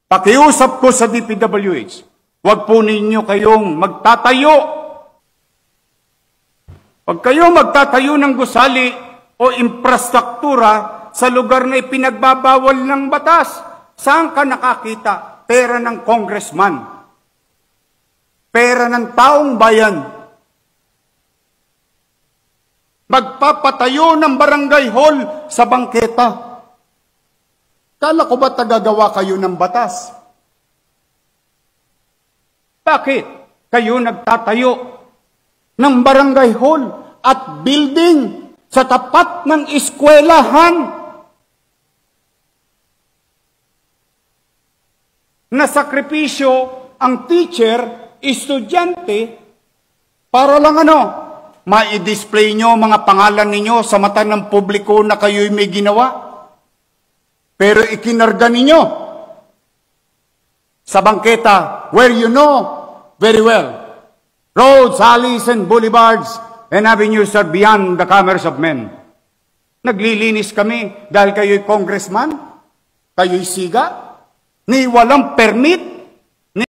Pakiusap ko sa DPWH, huwag po ninyo kayong magtatayo. Pag kayo magtatayo ng gusali o infrastruktura sa lugar na ipinagbabawal ng batas, saan ka nakakita? Pera ng congressman. Pera ng taong bayan. Magpapatayo ng barangay hall sa bangketa. Kala ko ba tagagawa kayo ng batas? Bakit kayo nagtatayo ng barangay hall at building sa tapat ng eskwelahan na sakripisyo ang teacher, estudyante, para lang ma-display nyo mga pangalan ninyo sa mata ng publiko na kayo'y may ginawa? Pero ikinarga ninyo sa bangketa where you know very well roads, alleys, and boulevards and avenues are beyond the commerce of men. Naglilinis kami dahil kayo'y congressman, kayo'y siga, ni walang permit.